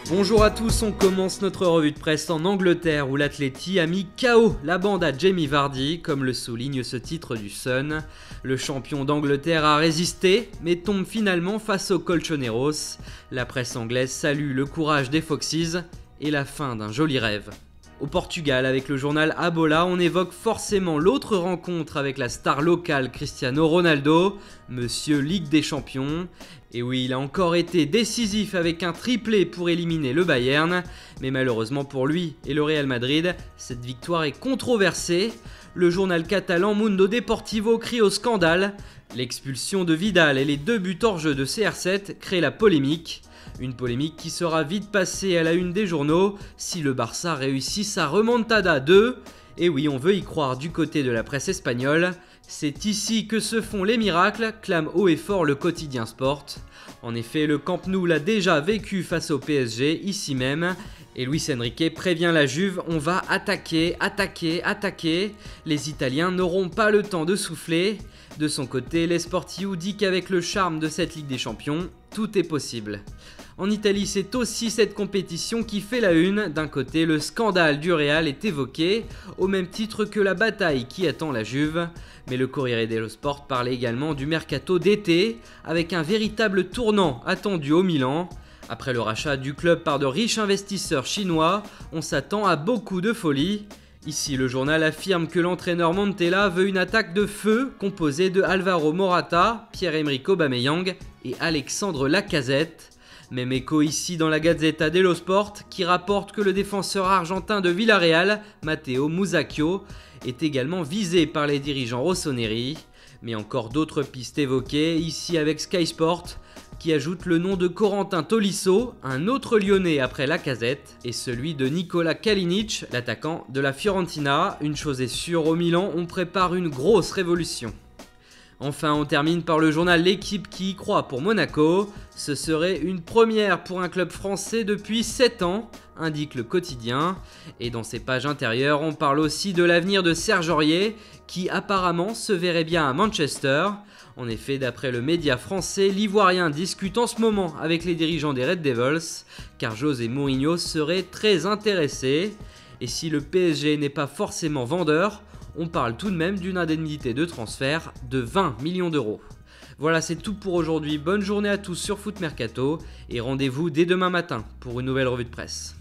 Bonjour à tous, on commence notre revue de presse en Angleterre où l'Atleti a mis KO la bande à Jamie Vardy, comme le souligne ce titre du Sun. Le champion d'Angleterre a résisté, mais tombe finalement face aux Colchoneros. La presse anglaise salue le courage des Foxes et la fin d'un joli rêve. Au Portugal, avec le journal A Bola, on évoque forcément l'autre rencontre avec la star locale Cristiano Ronaldo, Monsieur Ligue des Champions. Et oui, il a encore été décisif avec un triplé pour éliminer le Bayern, mais malheureusement pour lui et le Real Madrid, cette victoire est controversée. Le journal catalan Mundo Deportivo crie au scandale. L'expulsion de Vidal et les 2 buts hors jeu de CR7 créent la polémique. Une polémique qui sera vite passée à la une des journaux si le Barça réussit sa remontada 2. Et oui, on veut y croire du côté de la presse espagnole. C'est ici que se font les miracles, clame haut et fort le quotidien Sport. En effet, le Camp Nou l'a déjà vécu face au PSG, ici même. Et Luis Enrique prévient la Juve, on va attaquer. Les Italiens n'auront pas le temps de souffler. De son côté, l'Esportiu dit qu'avec le charme de cette Ligue des Champions, tout est possible. En Italie, c'est aussi cette compétition qui fait la une. D'un côté, le scandale du Real est évoqué, au même titre que la bataille qui attend la Juve. Mais le Corriere dello Sport parle également du mercato d'été, avec un véritable tournant attendu au Milan. Après le rachat du club par de riches investisseurs chinois, on s'attend à beaucoup de folie. Ici, le journal affirme que l'entraîneur Montella veut une attaque de feu composée de Alvaro Morata, Pierre-Emerick Aubameyang et Alexandre Lacazette. Même écho ici dans la Gazzetta dello Sport qui rapporte que le défenseur argentin de Villarreal, Matteo Musacchio, est également visé par les dirigeants rossoneri. Mais encore d'autres pistes évoquées, ici avec Sky Sport, qui ajoute le nom de Corentin Tolisso, un autre Lyonnais après Lacazette, et celui de Nikola Kalinic, l'attaquant de la Fiorentina. Une chose est sûre, au Milan, on prépare une grosse révolution. Enfin, on termine par le journal L'Équipe qui y croit pour Monaco. Ce serait une première pour un club français depuis 7 ans, indique le quotidien. Et dans ses pages intérieures, on parle aussi de l'avenir de Serge Aurier, qui apparemment se verrait bien à Manchester. En effet, d'après le média français, l'Ivoirien discute en ce moment avec les dirigeants des Red Devils, car José Mourinho serait très intéressé. Et si le PSG n'est pas forcément vendeur, on parle tout de même d'une indemnité de transfert de 20 millions d'euros. Voilà, c'est tout pour aujourd'hui. Bonne journée à tous sur Foot Mercato et rendez-vous dès demain matin pour une nouvelle revue de presse.